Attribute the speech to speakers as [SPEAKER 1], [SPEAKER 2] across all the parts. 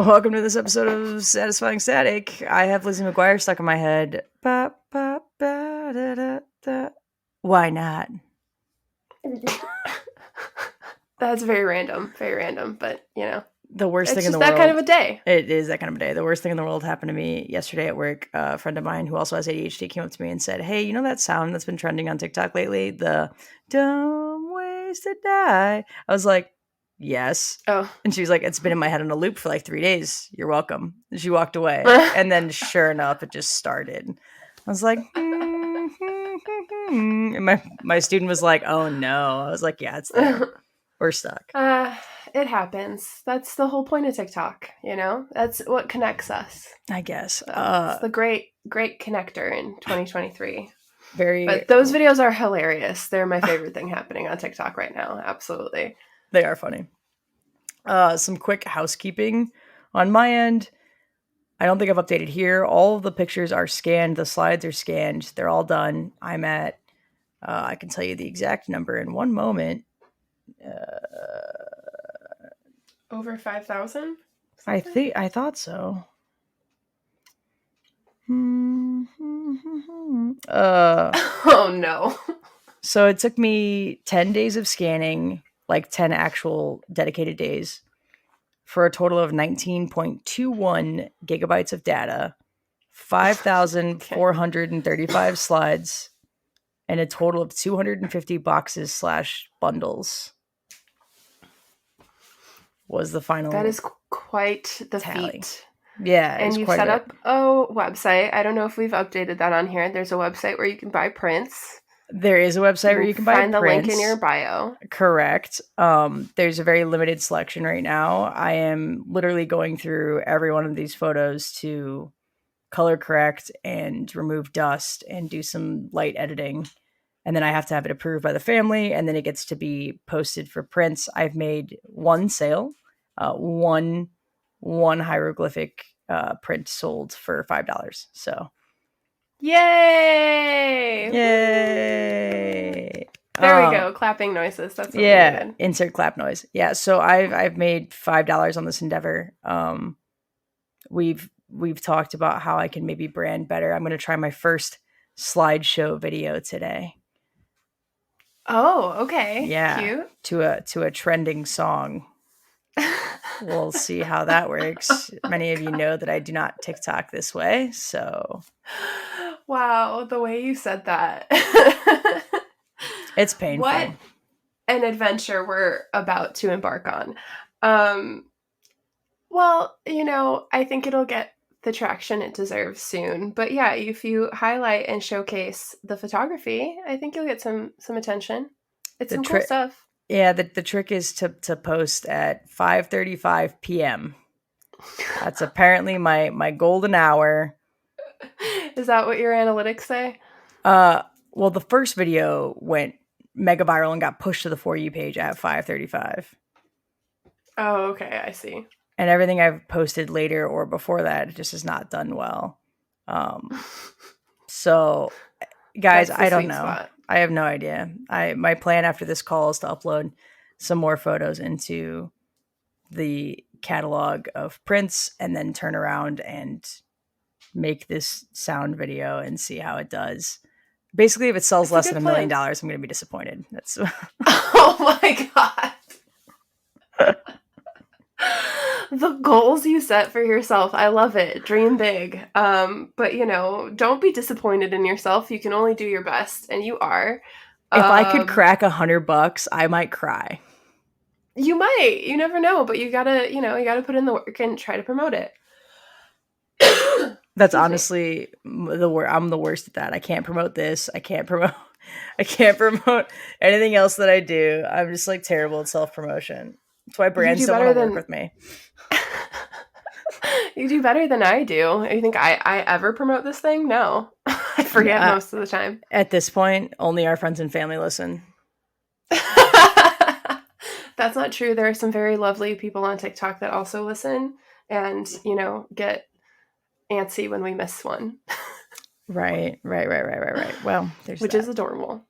[SPEAKER 1] Welcome to this episode of Satisfying Static. I have Lizzie McGuire stuck in my head. Ba, ba, ba, da, da, da. Why not?
[SPEAKER 2] That's very random, but
[SPEAKER 1] the worst thing in the
[SPEAKER 2] world. It's just that kind of a day.
[SPEAKER 1] It is that kind of a day. The worst thing in the world happened to me yesterday at work. A friend of mine who also has ADHD came up to me and said, "Hey, you know that sound that's been trending on TikTok lately? The dumb ways to die." I was like, yes.
[SPEAKER 2] Oh.
[SPEAKER 1] And she was like, it's been in my head on a loop for like 3 days. You're welcome. And she walked away. And then sure enough, it just started. I was like, and my student was like, oh no. I was like, yeah, it's there. We're stuck.
[SPEAKER 2] It happens. That's the whole point of TikTok, That's what connects us.
[SPEAKER 1] I guess.
[SPEAKER 2] It's the great connector in 2023.
[SPEAKER 1] But
[SPEAKER 2] those videos are hilarious. They're my favorite thing happening on TikTok right now. Absolutely.
[SPEAKER 1] They are funny. Some quick housekeeping on my end. I don't think I've updated here. All of the pictures are scanned. The slides are scanned. They're all done. I'm at, I can tell you the exact number in one moment.
[SPEAKER 2] Over 5,000?
[SPEAKER 1] I thought so.
[SPEAKER 2] Oh no.
[SPEAKER 1] So it took me 10 days of scanning, like 10 actual dedicated days, for a total of 19.21 gigabytes of data, 5,435 slides, and a total of 250 boxes / bundles was the final.
[SPEAKER 2] That is quite the
[SPEAKER 1] tally.
[SPEAKER 2] feat.
[SPEAKER 1] Yeah.
[SPEAKER 2] And you set up a website. I don't know if we've updated that on here. There's a website where you can buy prints.
[SPEAKER 1] There is a website where you can buy
[SPEAKER 2] prints. Find the link in your bio.
[SPEAKER 1] Correct. There's a very limited selection right now. I am literally going through every one of these photos to color correct and remove dust and do some light editing. And then I have to have it approved by the family, and then it gets to be posted for prints. I've made one sale, one hieroglyphic print sold for $5. So,
[SPEAKER 2] yay!
[SPEAKER 1] Yay!
[SPEAKER 2] There we go. Clapping noises. That's good.
[SPEAKER 1] Insert clap noise. Yeah. So I've made $5 on this endeavor. We've talked about how I can maybe brand better. I'm going to try my first slideshow video today.
[SPEAKER 2] Oh, okay.
[SPEAKER 1] Yeah. Cute. To a trending song. We'll see how that works. Many of you know that I do not TikTok this way, so.
[SPEAKER 2] Wow, the way you said that.
[SPEAKER 1] It's painful.
[SPEAKER 2] What an adventure we're about to embark on. Well, I think it'll get the traction it deserves soon. But yeah, if you highlight and showcase the photography, I think you'll get some attention. It's some cool stuff.
[SPEAKER 1] Yeah, the trick is to post at 5:35 p.m. That's apparently my golden hour.
[SPEAKER 2] Is that what your analytics say?
[SPEAKER 1] Well, the first video went mega viral and got pushed to the For You page at 5:35.
[SPEAKER 2] Oh, okay, I see.
[SPEAKER 1] And everything I've posted later or before that just has not done well. So, guys, I don't know. Spot. I have no idea. My plan after this call is to upload some more photos into the catalog of prints and then turn around and make this sound video and see how it does. Basically, if it sells less than $1 million, I'm going to be disappointed. That's.
[SPEAKER 2] Oh my God. The goals you set for yourself, I love it. Dream big. But don't be disappointed in yourself. You can only do your best, and you are.
[SPEAKER 1] If I could crack $100, I might cry.
[SPEAKER 2] You might. You never know, but you gotta put in the work and try to promote it.
[SPEAKER 1] That's honestly I'm the worst at that. I can't promote this. I can't promote anything else that I do. I'm just like terrible at self-promotion. That's why brands don't want to work with me.
[SPEAKER 2] You do better than I do. You think I ever promote this thing? No. I forget most of the time.
[SPEAKER 1] At this point, only our friends and family listen.
[SPEAKER 2] That's not true. There are some very lovely people on TikTok that also listen and, get antsy when we miss one.
[SPEAKER 1] Right. Well,
[SPEAKER 2] which is adorable.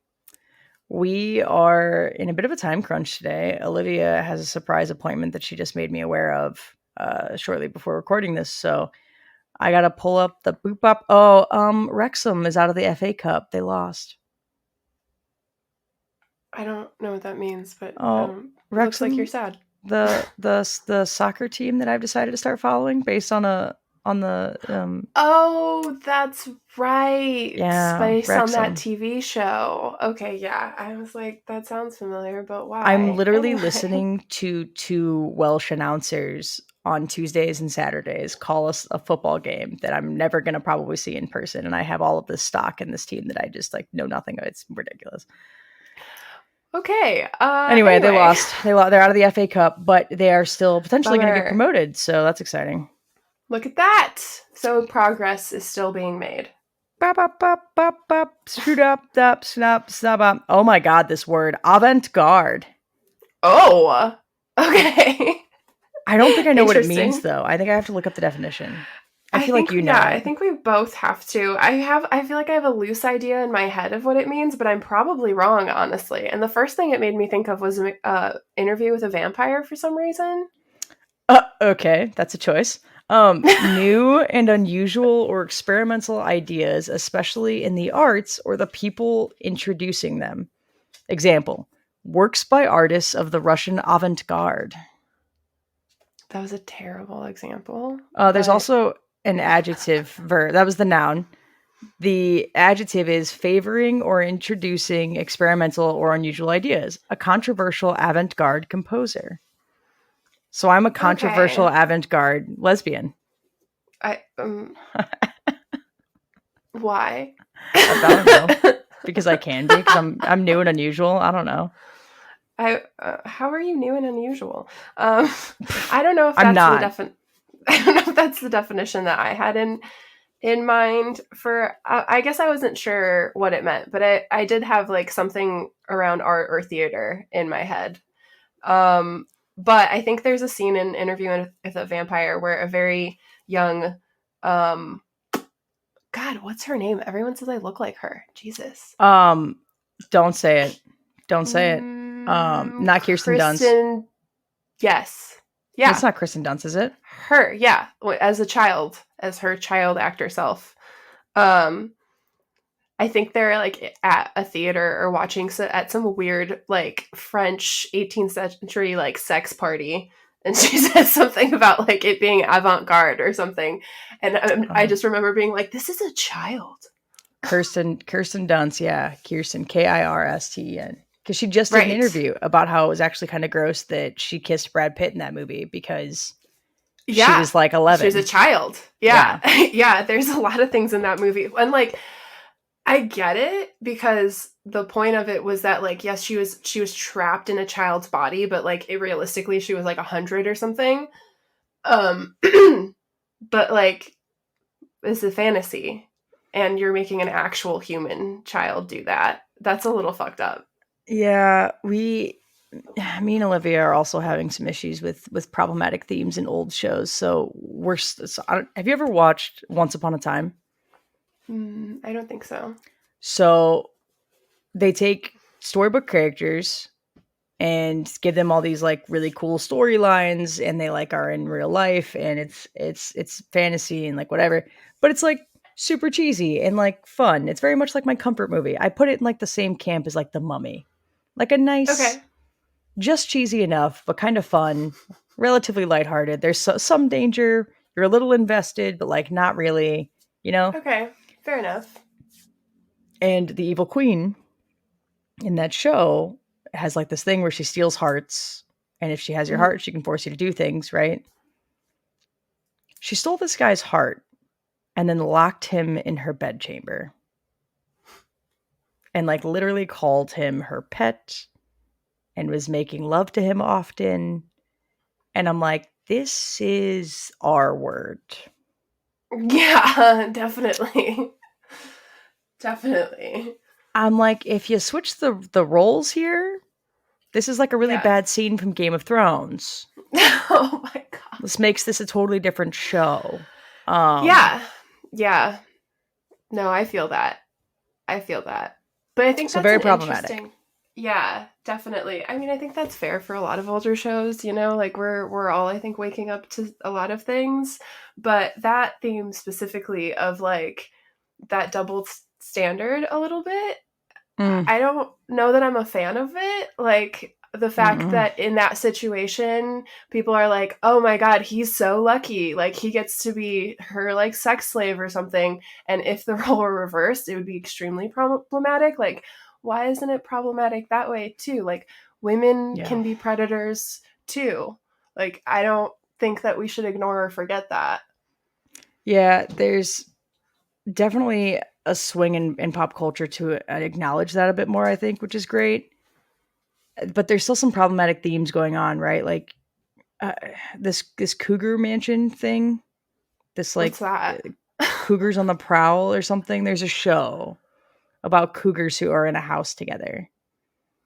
[SPEAKER 1] We are in a bit of a time crunch today. Olivia has a surprise appointment that she just made me aware of shortly before recording this, so I gotta pull up the boop up. Oh, Wrexham is out of the FA Cup. They lost.
[SPEAKER 2] I don't know what that means, but
[SPEAKER 1] Oh,
[SPEAKER 2] looks like you're
[SPEAKER 1] Wrexham,
[SPEAKER 2] sad.
[SPEAKER 1] the soccer team that I've decided to start following based on the
[SPEAKER 2] Oh, that's right.
[SPEAKER 1] yeah,
[SPEAKER 2] Based on that
[SPEAKER 1] Wrexham.
[SPEAKER 2] TV show. Okay, yeah. I was like, that sounds familiar, but
[SPEAKER 1] I'm
[SPEAKER 2] why?
[SPEAKER 1] literally
[SPEAKER 2] Anyway.
[SPEAKER 1] listening to two Welsh announcers on Tuesdays and Saturdays call us a football game that I'm never going to probably see in person, and I have all of this stock in this team that I just like know nothing of. It's ridiculous.
[SPEAKER 2] Okay.
[SPEAKER 1] Anyway, they
[SPEAKER 2] Anyway.
[SPEAKER 1] lost. They're out of the FA Cup, but they are still potentially going to get
[SPEAKER 2] Bummer.
[SPEAKER 1] promoted, so that's exciting.
[SPEAKER 2] Look at that. So progress is still being made.
[SPEAKER 1] Bop, bop, bop, bop, bop, shoot up, snap, snap, up. Oh my god, this word. Avant-garde.
[SPEAKER 2] Oh. Okay.
[SPEAKER 1] I don't think I know what it means
[SPEAKER 2] Interesting.
[SPEAKER 1] though. I think I have to look up the definition. I
[SPEAKER 2] I
[SPEAKER 1] feel like
[SPEAKER 2] think
[SPEAKER 1] you know
[SPEAKER 2] yeah, I
[SPEAKER 1] it.
[SPEAKER 2] think we both have to. I feel like I have a loose idea in my head of what it means, but I'm probably wrong, honestly. And the first thing it made me think of was an interview with a vampire for some reason.
[SPEAKER 1] Okay, that's a choice. New and unusual or experimental ideas, especially in the arts or the people introducing them. Example: works by artists of the Russian avant-garde.
[SPEAKER 2] That was a terrible example,
[SPEAKER 1] There's
[SPEAKER 2] but
[SPEAKER 1] also an adjective verb. That was the noun. The adjective is favoring or introducing experimental or unusual ideas. A controversial avant-garde composer. So I'm a controversial
[SPEAKER 2] okay.
[SPEAKER 1] avant-garde lesbian.
[SPEAKER 2] I why?
[SPEAKER 1] I don't know, because I can be, because I'm new and unusual. I don't know.
[SPEAKER 2] How are you new and unusual? Um, I don't know if
[SPEAKER 1] I'm
[SPEAKER 2] that's the
[SPEAKER 1] not.
[SPEAKER 2] I don't know if that's the definition that I had in mind for. I guess I wasn't sure what it meant, but I did have like something around art or theater in my head. But I think there's a scene in Interview with a Vampire where a very young, um, God, what's her name? Everyone says I look like her. Jesus.
[SPEAKER 1] Um, don't say it. Don't say it. Not Kirsten Dunst.
[SPEAKER 2] Kristen. Yes.
[SPEAKER 1] That's
[SPEAKER 2] Yeah.
[SPEAKER 1] not Kristen Dunst, is it?
[SPEAKER 2] Her. Yeah. As a child, as her child actor self. Um, I think they're like at a theater or watching at some weird like French 18th century like sex party, and she says something about like it being avant-garde or something, and I
[SPEAKER 1] Uh,
[SPEAKER 2] just remember being like, "This is a child."
[SPEAKER 1] Kirsten Dunst, yeah, Kirsten Kirsten, because she just did an
[SPEAKER 2] Right.
[SPEAKER 1] interview about how it was actually kind of gross that she kissed Brad Pitt in that movie because she
[SPEAKER 2] Yeah.
[SPEAKER 1] was like
[SPEAKER 2] She was a
[SPEAKER 1] 11.
[SPEAKER 2] child. Yeah.
[SPEAKER 1] Yeah,
[SPEAKER 2] Yeah. There's a lot of things in that movie, and like I get it because the point of it was that like yes she was trapped in a child's body, but like realistically she was like 100 or something. Um, but like it's a fantasy, and you're making an actual human child do that. That's a little fucked up.
[SPEAKER 1] yeah. Me and Olivia are also having some issues with problematic themes in old shows. So have you ever watched Once Upon a Time?
[SPEAKER 2] I don't think so.
[SPEAKER 1] So they take storybook characters and give them all these like really cool storylines, and they like are in real life, and it's fantasy and like whatever, but it's like super cheesy and like fun. It's very much like my comfort movie. I put it in like the same camp as like The Mummy, like a nice,
[SPEAKER 2] Okay.
[SPEAKER 1] just cheesy enough but kind of fun, relatively lighthearted. There's some danger, you're a little invested but like not really, you know.
[SPEAKER 2] Okay. Fair enough.
[SPEAKER 1] And the evil queen in that show has like this thing where she steals hearts, and if she has your
[SPEAKER 2] Mhm.
[SPEAKER 1] heart she can force you to do things, right? She stole this guy's heart and then locked him in her bedchamber and like literally called him her pet and was making love to him often, and I'm like, this is R word.
[SPEAKER 2] Yeah, definitely. Definitely.
[SPEAKER 1] I'm like, if you switch the roles here, this is like a really
[SPEAKER 2] Yeah.
[SPEAKER 1] bad scene from Game of Thrones.
[SPEAKER 2] Oh my god.
[SPEAKER 1] This makes this a totally different show. um
[SPEAKER 2] Yeah. Yeah. No, I feel that. I feel that. But I think
[SPEAKER 1] so
[SPEAKER 2] that's
[SPEAKER 1] very
[SPEAKER 2] an
[SPEAKER 1] problematic.
[SPEAKER 2] interesting. Yeah, definitely. I mean, I think that's fair for a lot of older shows, you know, like we're all I think waking up to a lot of things, but that theme specifically of like that double standard a little bit,
[SPEAKER 1] Mm,
[SPEAKER 2] I don't know that I'm a fan of it. Like the fact
[SPEAKER 1] mm-mm.
[SPEAKER 2] that in that situation, people are like, "Oh my god, he's so lucky. Like he gets to be her like sex slave or something." And if the role were reversed, it would be extremely problematic. Like why isn't it problematic that way too? Like women
[SPEAKER 1] Yeah.
[SPEAKER 2] can be predators too. Like I don't think that we should ignore or forget that.
[SPEAKER 1] Yeah, there's definitely a swing in pop culture to acknowledge that a bit more, I think, which is great. But there's still some problematic themes going on, right? Like uh, this cougar mansion thing, this
[SPEAKER 2] What's
[SPEAKER 1] like
[SPEAKER 2] that?
[SPEAKER 1] cougars on the prowl or something. There's a show about cougars who are in a house together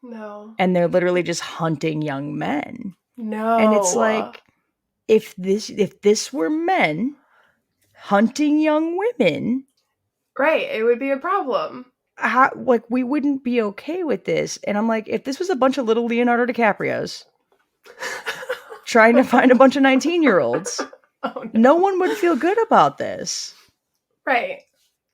[SPEAKER 2] No.
[SPEAKER 1] and they're literally just hunting young men. And it's
[SPEAKER 2] No.
[SPEAKER 1] like if this were men hunting young women,
[SPEAKER 2] Right, it would be a problem.
[SPEAKER 1] how, like, we wouldn't be okay with this. And I'm like, if this was a bunch of little Leonardo DiCaprios trying to find a bunch of 19-year-olds,
[SPEAKER 2] Oh
[SPEAKER 1] no
[SPEAKER 2] no.
[SPEAKER 1] one would feel good about this.
[SPEAKER 2] Right.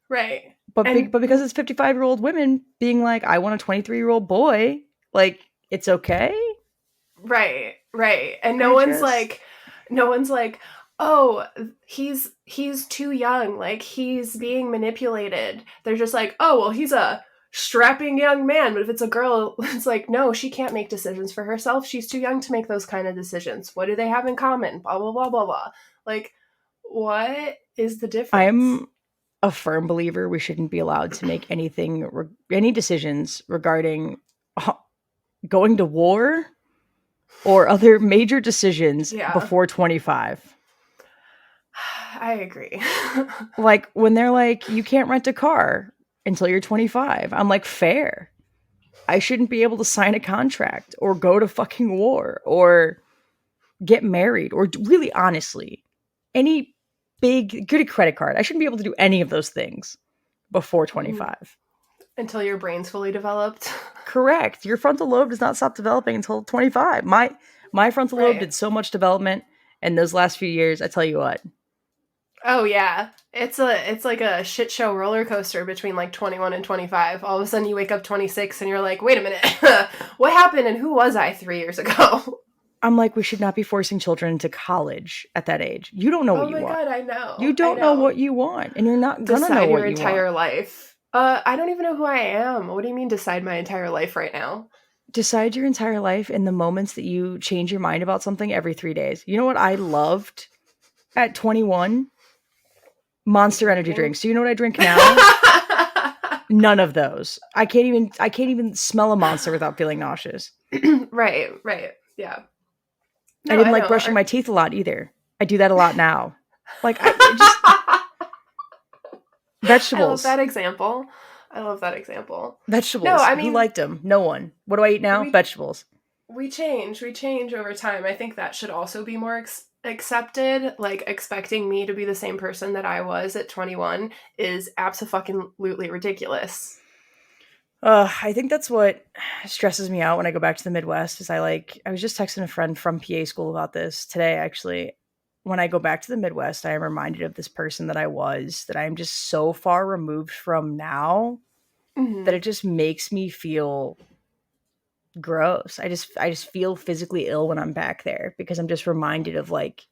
[SPEAKER 2] Right.
[SPEAKER 1] But
[SPEAKER 2] And
[SPEAKER 1] because it's 55-year-old women being like, I want a 23-year-old boy, like, it's okay.
[SPEAKER 2] right, right. And
[SPEAKER 1] I just
[SPEAKER 2] no one's like, "Oh, he's too young. Like he's being manipulated." They're just like, "Oh, well, he's a strapping young man." But if it's a girl, it's like, "No, she can't make decisions for herself. She's too young to make those kind of decisions. What do they have in common?" Blah blah blah blah blah. Like, what is the difference?
[SPEAKER 1] I'm a firm believer we shouldn't be allowed to make any decisions regarding uh, going to war or other major decisions
[SPEAKER 2] Yeah.
[SPEAKER 1] before 25.
[SPEAKER 2] I agree.
[SPEAKER 1] Like when they're like, you can't rent a car until you're 25. I'm like, fair. I shouldn't be able to sign a contract or go to fucking war or get married or really honestly, any get a credit card. I shouldn't be able to do any of those things before
[SPEAKER 2] Mhm.
[SPEAKER 1] 25.
[SPEAKER 2] Until your brain's fully developed.
[SPEAKER 1] Correct. Your frontal lobe does not stop developing until 25. My frontal lobe
[SPEAKER 2] Right.
[SPEAKER 1] did so much development in those last few years. I tell you what.
[SPEAKER 2] Oh yeah. It's like a shit show roller coaster between like 21 and 25. All of a sudden you wake up 26 and you're like, "Wait a minute. What happened and who was I 3 years ago?"
[SPEAKER 1] I'm like, we should not be forcing children into college at that age. You don't know
[SPEAKER 2] Oh
[SPEAKER 1] what you
[SPEAKER 2] my
[SPEAKER 1] want.
[SPEAKER 2] god, I
[SPEAKER 1] You
[SPEAKER 2] know. I
[SPEAKER 1] don't know
[SPEAKER 2] know.
[SPEAKER 1] what you want, and you're not gonna know
[SPEAKER 2] Decide your
[SPEAKER 1] what you want.
[SPEAKER 2] entire life. I don't even know who I am. What do you mean decide my entire life right now?
[SPEAKER 1] Decide your entire life in the moments that you change your mind about something every 3 days. You know what I loved at 21? Monster energy
[SPEAKER 2] Drinking.
[SPEAKER 1] drinks. Do you know what I drink now? None of those. I can't even smell a monster without feeling nauseous.
[SPEAKER 2] Right, right. Yeah.
[SPEAKER 1] I
[SPEAKER 2] No,
[SPEAKER 1] didn't
[SPEAKER 2] I
[SPEAKER 1] like
[SPEAKER 2] know.
[SPEAKER 1] brushing my teeth a lot either. I do that a lot now. Like I just
[SPEAKER 2] I love
[SPEAKER 1] vegetables.
[SPEAKER 2] that example. I love that example. No,
[SPEAKER 1] Vegetables.
[SPEAKER 2] I
[SPEAKER 1] Who
[SPEAKER 2] mean,
[SPEAKER 1] liked them? No one. What do I eat now?
[SPEAKER 2] we
[SPEAKER 1] Vegetables.
[SPEAKER 2] we change over time. I think that should also be more accepted. Like expecting me to be the same person that I was at 21 is absolutely ridiculous.
[SPEAKER 1] I think that's what stresses me out when I go back to the Midwest. Is I was just texting a friend from PA school about this today. Actually, when I go back to the Midwest, I am reminded of this person that I was that I am just so far removed from now that
[SPEAKER 2] Hmm.
[SPEAKER 1] it just makes me feel gross. I just feel physically ill when I'm back there because I'm just reminded of like,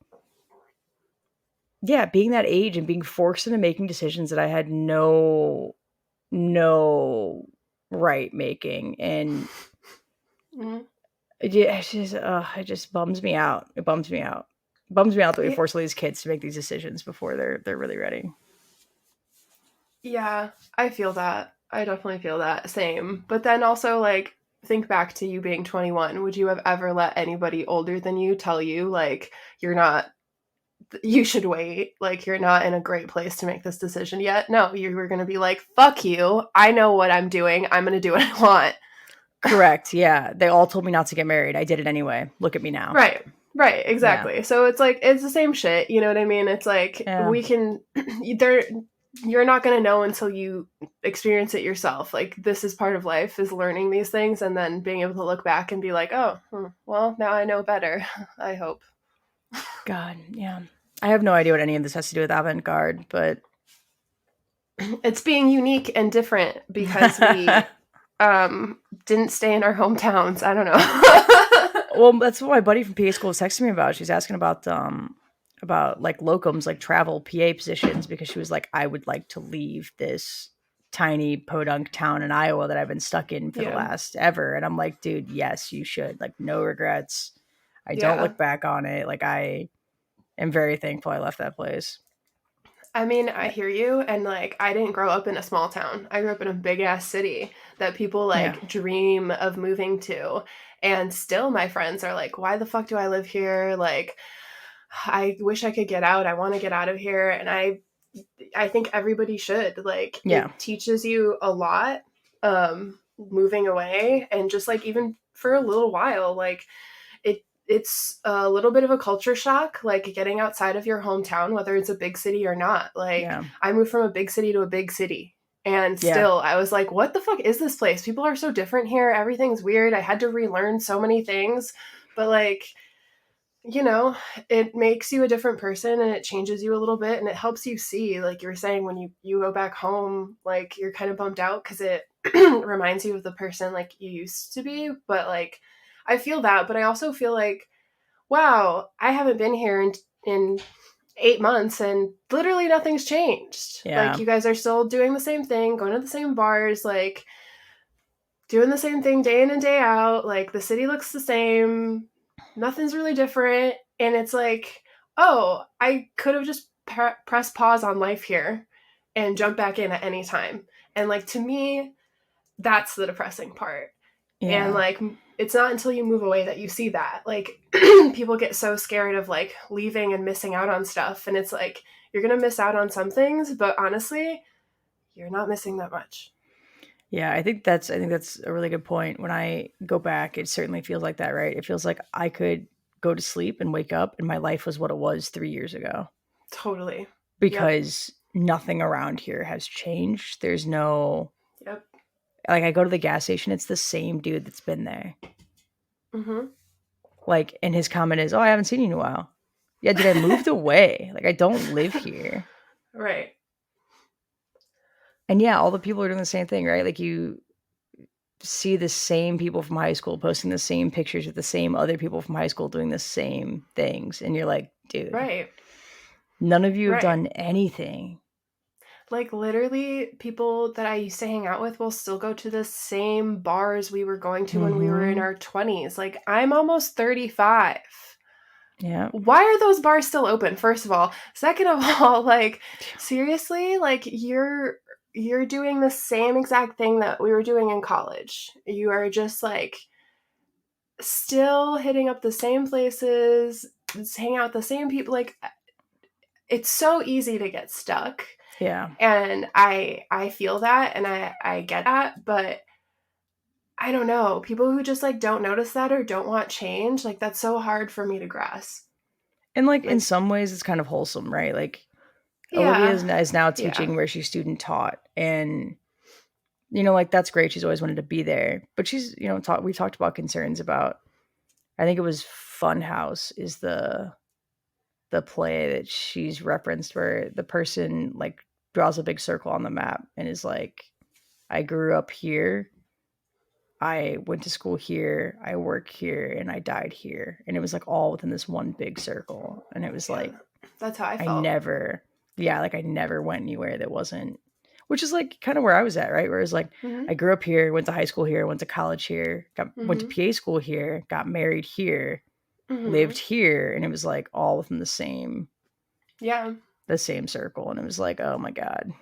[SPEAKER 1] yeah, being that age and being forced into making decisions that I had no right making. And
[SPEAKER 2] Hmm.
[SPEAKER 1] it just bums me out. It bums me out. It bums me out that we
[SPEAKER 2] Yeah,
[SPEAKER 1] force all these kids to make these decisions before they're really ready.
[SPEAKER 2] yeah, I feel that. I definitely feel that. Same. But then also, like, think back to you being 21. Would you have ever let anybody older than you tell you, like, you're not, you should wait, like, you're not in a great place to make this decision yet? No, you were going to be like, fuck you. I know what I'm doing. I'm going to do what I want.
[SPEAKER 1] Correct. Yeah, they all told me not to get married. I did it anyway. Look at me now.
[SPEAKER 2] Right. Right,
[SPEAKER 1] Yeah.
[SPEAKER 2] exactly. So it's like it's the same shit, you know what I mean? It's like
[SPEAKER 1] Yeah.
[SPEAKER 2] we can there. you're not going to know until you experience it yourself. Like, this is part of life, is learning these things and then being able to look back and be like, oh, well, now I know better. I hope.
[SPEAKER 1] God, yeah. I have no idea what any of this has to do with avant-garde, but
[SPEAKER 2] It's being unique and different because we didn't stay in our hometowns. I don't know.
[SPEAKER 1] well, that's what my buddy from PA school was texting me about. She's asking about like locums, like travel PA positions, because she was like, I would like to leave this tiny podunk town in Iowa that I've been stuck in for the
[SPEAKER 2] Yeah.
[SPEAKER 1] last ever. And I'm like, dude, yes, you should. Like, no regrets. I don't
[SPEAKER 2] Yeah.
[SPEAKER 1] look back on it. Like, I am very thankful I left that place.
[SPEAKER 2] I mean, I hear you. And like, I didn't grow up in a small town. I grew up in a big ass city that people
[SPEAKER 1] Yeah.
[SPEAKER 2] like dream of moving to. And still, my friends are like, why the fuck do I live here? Like, I wish I could get out. I want to get out of here. And I think everybody should. Like,
[SPEAKER 1] Yeah.
[SPEAKER 2] it teaches you a lot, moving away, and just like even for a little while, like it's a little bit of a culture shock, like getting outside of your hometown, whether it's a big city or not. Like,
[SPEAKER 1] Yeah.
[SPEAKER 2] I moved from a big city to a big city. And
[SPEAKER 1] Yeah.
[SPEAKER 2] still, I was like, what the fuck is this place? People are so different here. Everything's weird. I had to relearn so many things. But, like, you know, it makes you a different person and it changes you a little bit and it helps you see, like you were saying, when you go back home, like you're kind of bummed out because it reminds you of the person like you used to be. But like, I feel that, but I also feel like, wow, I haven't been here in 8 months and literally nothing's changed.
[SPEAKER 1] Yeah.
[SPEAKER 2] Like, you guys are still doing the same thing, going to the same bars, like doing the same thing day in and day out. Like, the city looks the same, nothing's really different. And it's like, oh, I could have just pressed pause on life here and jump back in at any time. And like, to me, that's the depressing part. And
[SPEAKER 1] Yeah.
[SPEAKER 2] like, it's not until you move away that you see that. Like, people get so scared of like leaving and missing out on stuff. And it's like, you're going to miss out on some things, but honestly, you're not missing that much.
[SPEAKER 1] Yeah, I think that's a really good point. When I go back, it certainly feels like that, right? It feels like I could go to sleep and wake up and my life was what it was 3 years ago,
[SPEAKER 2] Totally. Yep.
[SPEAKER 1] because nothing around here has changed. There's no,
[SPEAKER 2] Yep.
[SPEAKER 1] like, I go to the gas station, it's the same dude that's been there.
[SPEAKER 2] Mm-hmm.
[SPEAKER 1] Like, and his comment is, "Oh, I haven't seen you in a while." Yeah, dude, I moved away. Like, I don't live here.
[SPEAKER 2] Right.
[SPEAKER 1] And yeah, all the people are doing the same thing, right? Like, you see the same people from high school posting the same pictures with the same other people from high school doing the same things. And you're like, dude,
[SPEAKER 2] Right.
[SPEAKER 1] none of you have
[SPEAKER 2] Right.
[SPEAKER 1] done anything.
[SPEAKER 2] Like, literally, people that I used to hang out with will still go to the same bars we were going to when we were in
[SPEAKER 1] Mm-hmm.
[SPEAKER 2] our 20s. Like, I'm almost 35.
[SPEAKER 1] Yeah.
[SPEAKER 2] Why are those bars still open, first of all? Second of all, like, seriously, like, you're doing the same exact thing that we were doing in college. You are just like still hitting up the same places, hang out with the same people. Like, it's so easy to get stuck.
[SPEAKER 1] Yeah.
[SPEAKER 2] And I feel that and I get that, but I don't know. People who just like don't notice that or don't want change, like, that's so hard for me to grasp.
[SPEAKER 1] And like, in
[SPEAKER 2] Like,
[SPEAKER 1] some ways, it's kind of wholesome, right? Like, Olivia
[SPEAKER 2] yeah.
[SPEAKER 1] is now
[SPEAKER 2] Yeah.
[SPEAKER 1] teaching where she student taught. And, you know, like, that's great. She's always wanted to be there. But she's, you know, we've talked about concerns about, I think it was Funhouse is the play that she's referenced, where the person like draws a big circle on the map and is like, I grew up here, I went to school here, I work here, and I died here. And it was like all within this one big circle. And it was
[SPEAKER 2] Yeah.
[SPEAKER 1] like,
[SPEAKER 2] That's how I
[SPEAKER 1] I
[SPEAKER 2] felt.
[SPEAKER 1] never, yeah, like I never went anywhere that wasn't, which is like kind of where I was at, right? Where it was like,
[SPEAKER 2] Mhm.
[SPEAKER 1] I grew up here, went to high school here, went to college here, went to
[SPEAKER 2] Mhm.
[SPEAKER 1] PA school here, got married here, lived
[SPEAKER 2] Mhm.
[SPEAKER 1] here, and it was like all within
[SPEAKER 2] Yeah.
[SPEAKER 1] the same circle. And it was like, oh my God.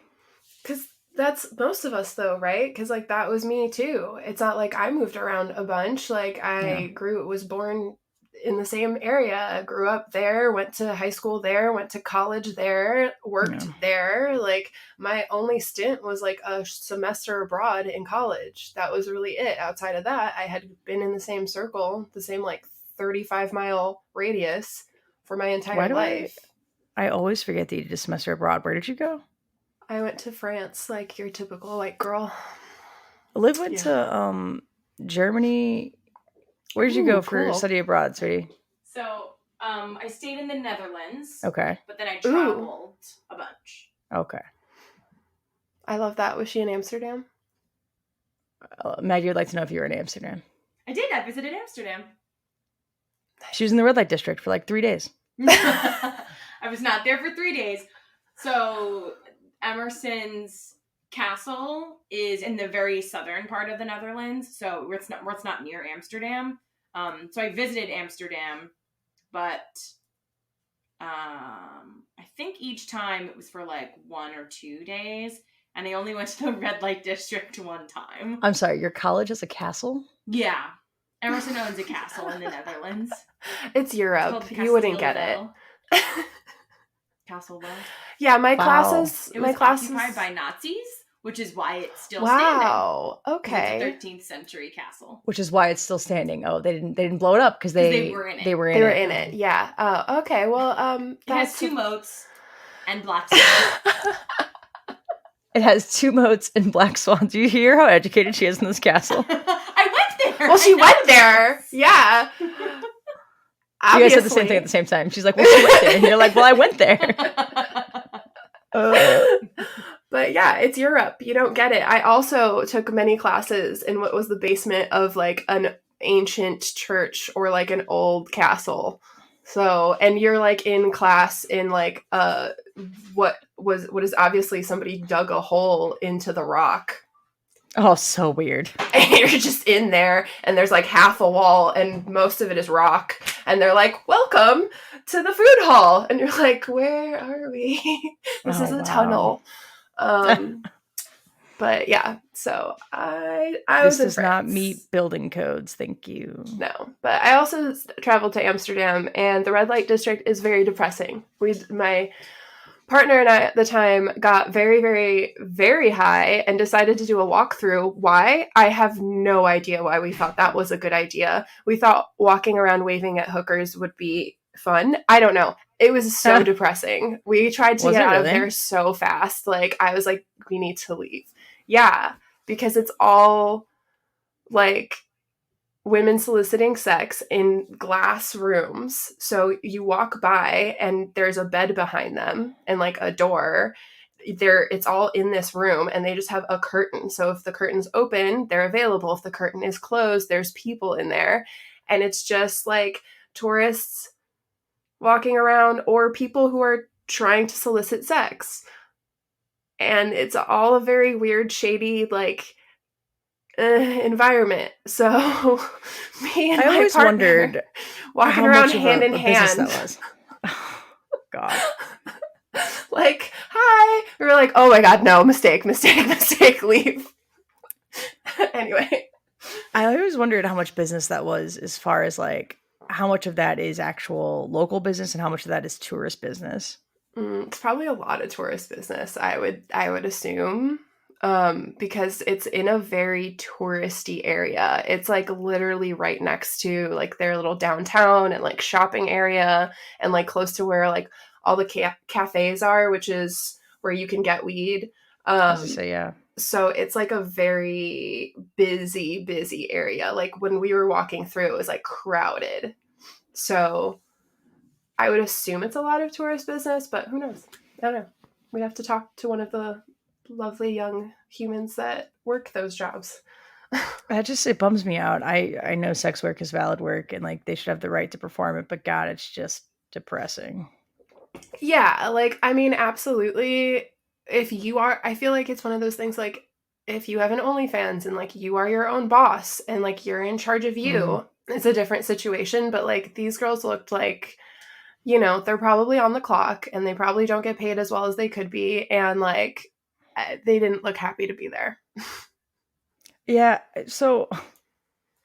[SPEAKER 2] Cuz that's most of us though, right? Cuz like, that was me too. It's not like I moved around a bunch. Like,
[SPEAKER 1] Yeah.
[SPEAKER 2] I was born in the same area. I grew up there, went to high school there, went to college there, worked
[SPEAKER 1] Yeah.
[SPEAKER 2] there. Like, my only stint was like a semester abroad in college. That was really it. Outside of that, I had been in the same circle, the same like 35-mile radius for my
[SPEAKER 1] Why
[SPEAKER 2] entire
[SPEAKER 1] do
[SPEAKER 2] life.
[SPEAKER 1] I always forget that you did a semester abroad? Where did you go?
[SPEAKER 2] I went to France like your typical white girl.
[SPEAKER 1] Liv went to Germany. Where did you go for study abroad, sweetie?
[SPEAKER 3] So I stayed in the Netherlands.
[SPEAKER 1] Okay.
[SPEAKER 3] But then I traveled a bunch.
[SPEAKER 1] Okay.
[SPEAKER 2] I love that. Was she in Amsterdam?
[SPEAKER 1] Maggie would like to know if you were in Amsterdam.
[SPEAKER 3] I did. I visited Amsterdam.
[SPEAKER 1] She was in the red light district for like 3 days.
[SPEAKER 3] I was not there for 3 days. So Emerson's castle is in the very southern part of the Netherlands. So it's not near Amsterdam. So I visited Amsterdam, but I think each time it was for like 1 or 2 days. And I only went to the red light district one time.
[SPEAKER 1] I'm sorry, your college has a castle?
[SPEAKER 3] Yeah. Emerson owns a castle in the Netherlands.
[SPEAKER 2] It's Europe. You wouldn't get it.
[SPEAKER 3] Castleville.
[SPEAKER 2] Yeah, my classes.
[SPEAKER 3] It was occupied by Nazis, which is why it's still standing.
[SPEAKER 2] Wow. Okay.
[SPEAKER 3] It's a 13th century castle.
[SPEAKER 1] Which is why it's still standing. Oh, they didn't blow it up because they
[SPEAKER 3] were in it.
[SPEAKER 1] They were in
[SPEAKER 2] it. Yeah. Oh, okay. Well,
[SPEAKER 3] it has 2 moats and black swans.
[SPEAKER 1] It has 2 moats and black swans. Do you hear how educated she is in this castle?
[SPEAKER 3] I went there.
[SPEAKER 2] Well, she went there. Yeah.
[SPEAKER 1] You guys said the same thing at the same time. She's like, well, she went there. And you're like, well, I went there.
[SPEAKER 2] But yeah, it's Europe. You don't get it. I also took many classes in what was the basement of like an ancient church or like an old castle. So, and you're like in class in like what is obviously somebody dug a hole into the rock.
[SPEAKER 1] Oh, so weird.
[SPEAKER 2] And you're just in there and there's like half a wall and most of it is rock. And they're like, welcome to the food hall. And you're like, where are we? This is a tunnel. But yeah, so I was
[SPEAKER 1] This does not meet building codes, thank you.
[SPEAKER 2] No, but I also traveled to Amsterdam and the red light district is very depressing. My partner and I at the time got very, very, very high and decided to do a walkthrough. Why? I have no idea why we thought that was a good idea. We thought walking around waving at hookers would be fun. I don't know. It was so depressing. We tried to get out of there so fast. Like, I was like, we need to leave. Yeah, because it's all like women soliciting sex in glass rooms. So you walk by and there's a bed behind them and like a door. It's all in this room and they just have a curtain. So if the curtain's open, they're available. If the curtain is closed, there's people in there. And it's just like tourists walking around or people who are trying to solicit sex. And it's all a very weird, shady, like, environment. So me and my partner wondered walking around hand in hand.
[SPEAKER 1] That was. God.
[SPEAKER 2] Like, hi. We were like, oh my God, no, mistake, leave. Anyway.
[SPEAKER 1] I always wondered how much business that was as far as like how much of that is actual local business and how much of that is tourist business.
[SPEAKER 2] It's probably a lot of tourist business, I would assume, because it's in a very touristy area. It's like literally right next to like their little downtown and like shopping area and like close to where like all the cafes are, which is where you can get weed.
[SPEAKER 1] Yeah.
[SPEAKER 2] So it's like a very busy area. Like when we were walking through, it was like crowded. So I would assume it's a lot of tourist business, but who knows? I don't know. We have to talk to one of the lovely young humans that work those jobs.
[SPEAKER 1] It bums me out. I know sex work is valid work and like they should have the right to perform it, but God, it's just depressing.
[SPEAKER 2] Yeah, like, I mean, absolutely. I feel like it's one of those things like if you have an OnlyFans and like you are your own boss and like you're in charge of you, it's a different situation. But like these girls looked like, you know, they're probably on the clock and they probably don't get paid as well as they could be. And like, they didn't look happy to be there.
[SPEAKER 1] Yeah. So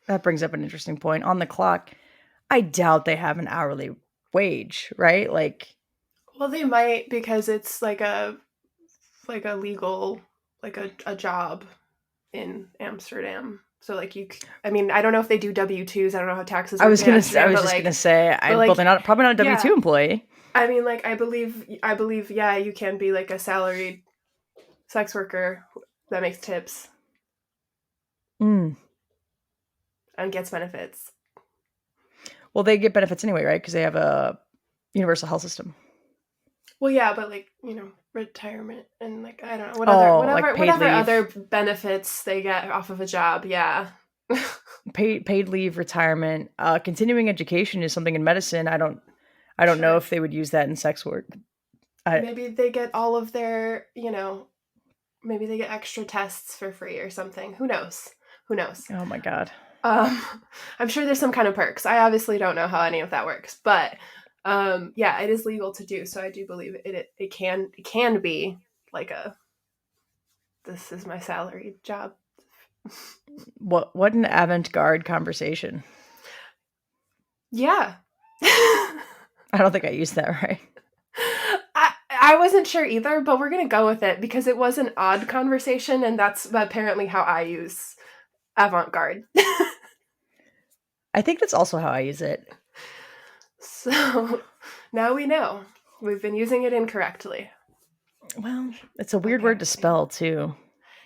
[SPEAKER 1] that brings up an interesting point. On the clock, I doubt they have an hourly wage, right? like,
[SPEAKER 2] well, they might because it's like a legal, like a job in Amsterdam. So like I mean, I don't know if they do W-2s. I don't know how taxes work.
[SPEAKER 1] I was just gonna say, well, they're probably not a W-2 employee.
[SPEAKER 2] I mean, like I believe, yeah, you can be like a salaried sex worker that makes tips
[SPEAKER 1] Mm.
[SPEAKER 2] and gets benefits.
[SPEAKER 1] Well, they get benefits anyway, right? Because they have a universal health system.
[SPEAKER 2] Well, yeah, but like, retirement and like, I don't know,
[SPEAKER 1] Like paid
[SPEAKER 2] whatever
[SPEAKER 1] leave.
[SPEAKER 2] other benefits they get off of a job. Yeah.
[SPEAKER 1] Paid leave, retirement, continuing education is something in medicine. I don't know
[SPEAKER 2] Sure.
[SPEAKER 1] if they would use that in sex work.
[SPEAKER 2] Maybe they get all of their, maybe they get extra tests for free or something. Who knows?
[SPEAKER 1] Oh my God.
[SPEAKER 2] I'm sure there's some kind of perks. I obviously don't know how any of that works, but yeah, it is legal to do. So I do believe it can be like this is my salaried job.
[SPEAKER 1] What an avant-garde conversation.
[SPEAKER 2] Yeah.
[SPEAKER 1] I don't think I used that right.
[SPEAKER 2] I wasn't sure either, but we're going to go with it because it was an odd conversation, and that's apparently how I use avant-garde.
[SPEAKER 1] I think that's also how I use it.
[SPEAKER 2] So now we know. We've been using it incorrectly.
[SPEAKER 1] Well, it's a weird word to spell, too.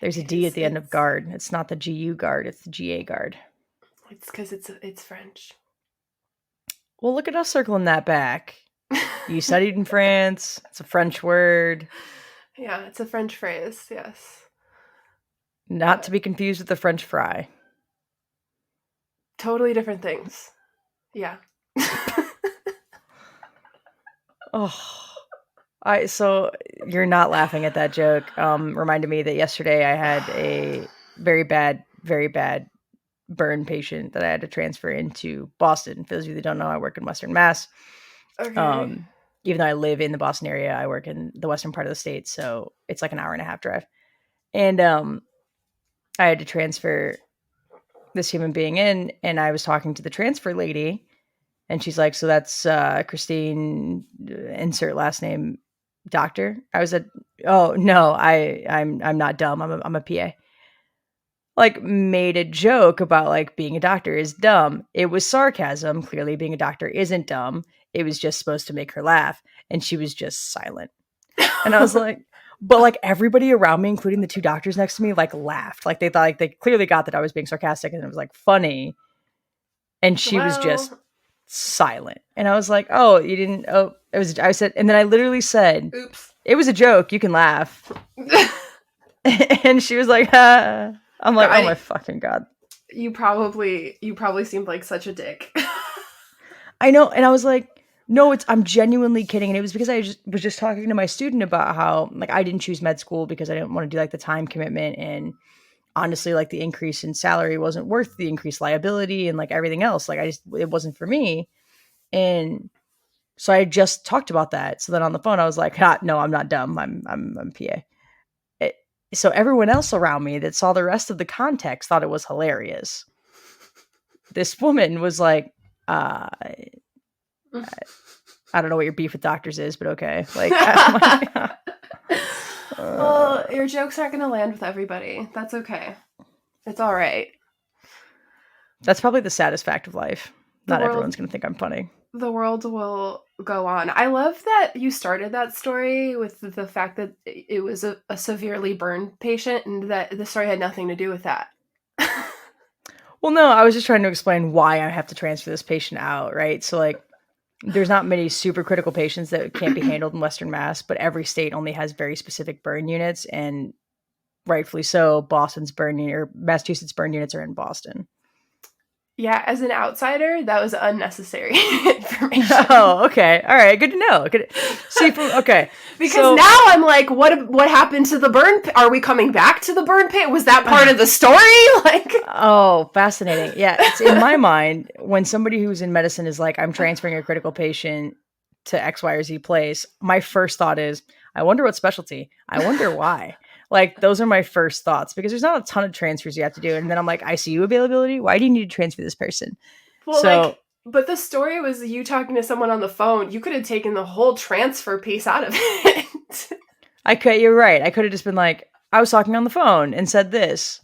[SPEAKER 1] There's a D at the end of guard. It's not the GU guard, it's the GA guard.
[SPEAKER 2] It's because it's French.
[SPEAKER 1] Well, look at us circling that back. You studied in France. It's a French word.
[SPEAKER 2] Yeah, it's a French phrase, yes.
[SPEAKER 1] Not to be confused with the French fry.
[SPEAKER 2] Totally different things. Yeah.
[SPEAKER 1] So you're not laughing at that joke. Reminded me that yesterday I had a very bad burn patient that I had to transfer into Boston. For those of you that don't know, I work in Western Mass.
[SPEAKER 2] Okay.
[SPEAKER 1] Even though I live in the Boston area, I work in the western part of the state, so it's like an hour and a half drive. And I had to transfer this human being in, and I was talking to the transfer lady, and she's like, "So that's Kristine, insert last name, doctor." I was like, "Oh no, I'm not dumb. I'm a PA." Like, made a joke about like being a doctor is dumb. It was sarcasm. Clearly, being a doctor isn't dumb. It was just supposed to make her laugh, and she was just silent. And I was like, but like everybody around me, including the two doctors next to me, like laughed. Like they thought, like they clearly got that I was being sarcastic, and it was like funny. And she was just silent. And I was like, "Oh, you didn't? Oh, it was." I said, and then I literally said,
[SPEAKER 2] "Oops,
[SPEAKER 1] it was a joke. You can laugh." And she was like, "Ah." I'm like, "Oh my fucking God."
[SPEAKER 2] You probably seemed like such a dick.
[SPEAKER 1] I know. And I was like, no, I'm genuinely kidding. And it was because I was just talking to my student about how like I didn't choose med school because I didn't want to do like the time commitment. And honestly, like the increase in salary wasn't worth the increased liability and like everything else. Like it wasn't for me. And so I just talked about that. So then on the phone, I was like, no, I'm not dumb. I'm PA. So everyone else around me that saw the rest of the context thought it was hilarious. This woman was like, I don't know what your beef with doctors is, but okay. Like,
[SPEAKER 2] well, your jokes aren't going to land with everybody. That's okay. It's all right.
[SPEAKER 1] That's probably the saddest fact of life. Not everyone's going to think I'm funny.
[SPEAKER 2] The world will go on. I love that you started that story with the fact that it was a severely burned patient and that the story had nothing to do with that.
[SPEAKER 1] Well, no, I was just trying to explain why I have to transfer this patient out, right? So, like, there's not many super critical patients that can't be handled in Western Mass, but every state only has very specific burn units, and rightfully so, Massachusetts burn units are in Boston.
[SPEAKER 2] Yeah, as an outsider, that was unnecessary information.
[SPEAKER 1] Oh, okay. All right. Good to know. Okay.
[SPEAKER 2] Because now I'm like, what happened to the burn? Are we coming back to the burn pit? Was that part of the story? Like,
[SPEAKER 1] oh, fascinating. Yeah, it's in my mind when somebody who's in medicine is like, I'm transferring a critical patient to X, Y, or Z place. My first thought is, I wonder what specialty. I wonder why. Like, those are my first thoughts because there's not a ton of transfers you have to do. And then I'm like, ICU availability? Why do you need to transfer this person?
[SPEAKER 2] Well, but the story was you talking to someone on the phone. You could have taken the whole transfer piece out of it.
[SPEAKER 1] You're right. I could have just been like, I was talking on the phone and said this.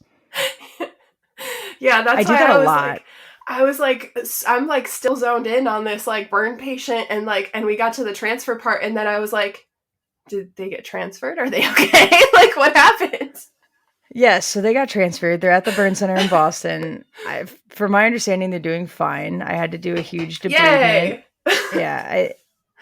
[SPEAKER 2] Yeah, that's
[SPEAKER 1] I do that a lot.
[SPEAKER 2] I'm like still zoned in on this like burn patient and we got to the transfer part and then I was like, did they get transferred? Are they okay? Like, what happened?
[SPEAKER 1] Yes, so they got transferred. They're at the burn center in Boston. From my understanding, they're doing fine. I had to do a huge debridement.
[SPEAKER 2] Yay!
[SPEAKER 1] Yeah.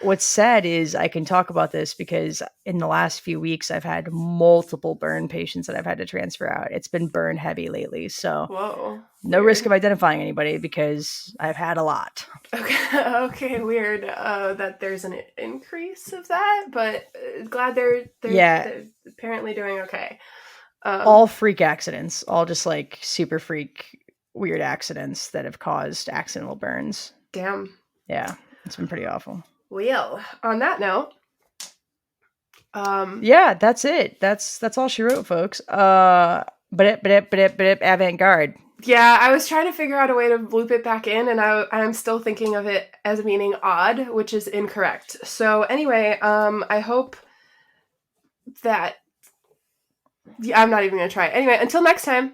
[SPEAKER 1] What's sad is I can talk about this because in the last few weeks, I've had multiple burn patients that I've had to transfer out. It's been burn heavy lately. So
[SPEAKER 2] Whoa.
[SPEAKER 1] no
[SPEAKER 2] Weird.
[SPEAKER 1] risk of identifying anybody because I've had a lot.
[SPEAKER 2] Okay, weird that there's an increase of that, but glad they're apparently doing okay.
[SPEAKER 1] All freak accidents, all just like super freak weird accidents that have caused accidental burns.
[SPEAKER 2] Damn.
[SPEAKER 1] Yeah, it's been pretty awful.
[SPEAKER 2] Well, on that note,
[SPEAKER 1] yeah, that's it. That's all she wrote, folks. Avant-garde.
[SPEAKER 2] Yeah, I was trying to figure out a way to loop it back in, and I'm still thinking of it as meaning odd, which is incorrect. So anyway, I hope that... Yeah, I'm not even going to try. Anyway, until next time.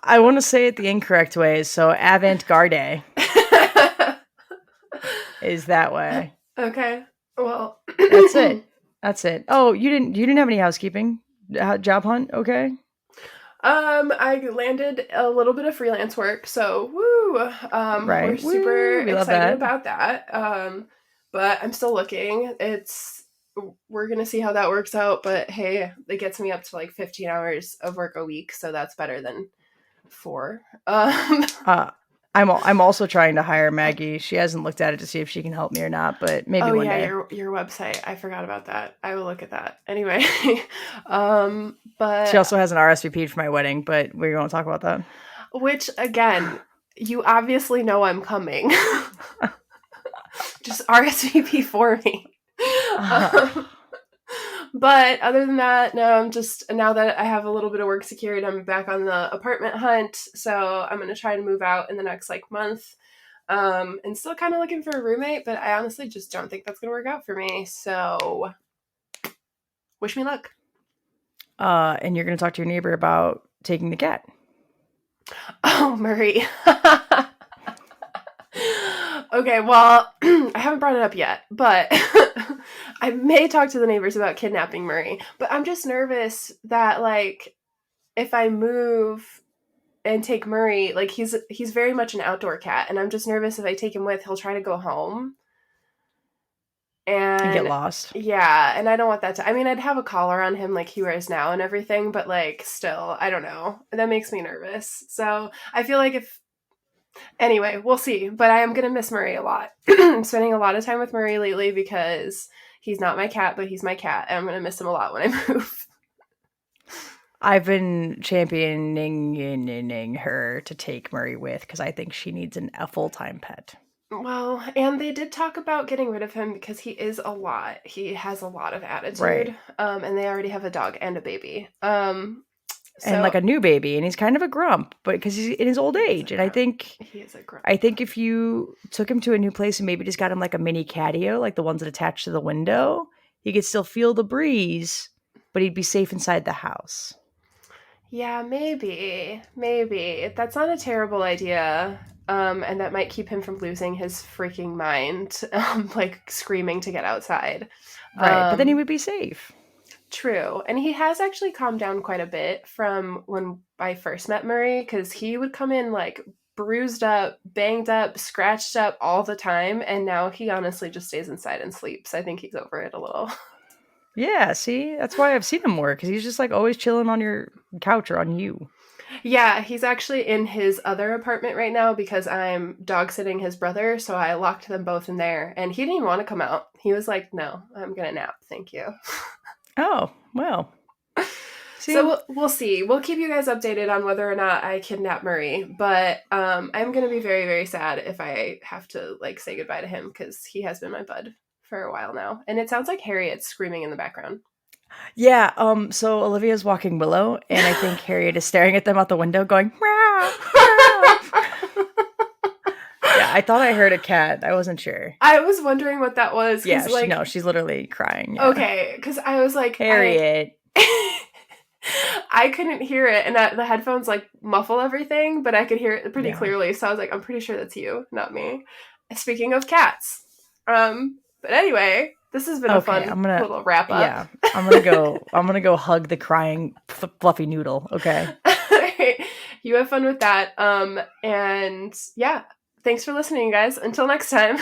[SPEAKER 1] I want to say it the incorrect way, so avant-garde is that way.
[SPEAKER 2] Okay. Well,
[SPEAKER 1] that's it. That's it. Oh, you didn't have any housekeeping? Job hunt? Okay.
[SPEAKER 2] I landed a little bit of freelance work, so woo.
[SPEAKER 1] Right.
[SPEAKER 2] We're super excited about that. But I'm still looking. We're gonna see how that works out. But hey, it gets me up to like 15 hours of work a week, so that's better than 4.
[SPEAKER 1] I'm also trying to hire Maggie. She hasn't looked at it to see if she can help me or not, but maybe one day.
[SPEAKER 2] Your website. I forgot about that. I will look at that. Anyway, but
[SPEAKER 1] she also has an RSVP for my wedding, but we're going to talk about that.
[SPEAKER 2] Which, again, you obviously know I'm coming. Just RSVP for me. But other than that, no, I'm just, now that I have a little bit of work secured, I'm back on the apartment hunt. So I'm going to try to move out in the next month. And still kind of looking for a roommate, but I honestly just don't think that's going to work out for me. So wish me luck.
[SPEAKER 1] And you're going to talk to your neighbor about taking the cat.
[SPEAKER 2] Oh, Murray. Okay, well, I haven't brought it up yet, but I may talk to the neighbors about kidnapping Murray. But I'm just nervous that, if I move and take Murray, he's very much an outdoor cat, and I'm just nervous if I take him with, he'll try to go home. And
[SPEAKER 1] get lost.
[SPEAKER 2] Yeah, and I don't want that to... I mean, I'd have a collar on him like he wears now and everything, but, still, I don't know. That makes me nervous. So I feel like if... Anyway, we'll see. But I am going to miss Murray a lot. I'm spending a lot of time with Murray lately because he's not my cat, but he's my cat. And I'm going to miss him a lot when I move.
[SPEAKER 1] I've been championing her to take Murray with because I think she needs a full-time pet.
[SPEAKER 2] Well, and they did talk about getting rid of him because he is a lot. He has a lot of attitude.
[SPEAKER 1] Right.
[SPEAKER 2] And they already have a dog and a baby.
[SPEAKER 1] And a new baby, and he's kind of a grump, but because he's in his old age, and I think
[SPEAKER 2] he is a grump.
[SPEAKER 1] I think if you took him to a new place and maybe just got him a mini catio, like the ones that attach to the window, he could still feel the breeze, but he'd be safe inside the house.
[SPEAKER 2] Yeah, maybe. That's not a terrible idea. And that might keep him from losing his freaking mind, screaming to get outside.
[SPEAKER 1] Right, but then he would be safe.
[SPEAKER 2] True. And he has actually calmed down quite a bit from when I first met Murray, because he would come in bruised up, banged up, scratched up all the time, and now he honestly just stays inside and sleeps. I think he's over it a little.
[SPEAKER 1] Yeah, see? That's why I've seen him more, because he's just always chilling on your couch or on you.
[SPEAKER 2] Yeah, he's actually in his other apartment right now because I'm dog sitting his brother, so I locked them both in there, and he didn't even want to come out. He was like, no, I'm gonna nap, thank you.
[SPEAKER 1] Oh, well. See?
[SPEAKER 2] So we'll see. We'll keep you guys updated on whether or not I kidnap Murray, but I'm going to be very, very sad if I have to say goodbye to him because he has been my bud for a while now. And it sounds like Harriet's screaming in the background.
[SPEAKER 1] Yeah, so Olivia's walking Willow, and I think Harriet is staring at them out the window going, meow, meow. Yeah, I thought I heard a cat. I wasn't sure.
[SPEAKER 2] I was wondering what that was.
[SPEAKER 1] Yeah, no, she's literally crying. Yeah.
[SPEAKER 2] Okay, because I was like...
[SPEAKER 1] Harriet.
[SPEAKER 2] I couldn't hear it, and the headphones muffle everything, but I could hear it pretty clearly, so I was like, I'm pretty sure that's you, not me. Speaking of cats. But anyway, This has been a fun little wrap up.
[SPEAKER 1] Yeah, I'm gonna go hug the crying fluffy noodle. Okay.
[SPEAKER 2] You have fun with that. And yeah, thanks for listening, guys. Until next time.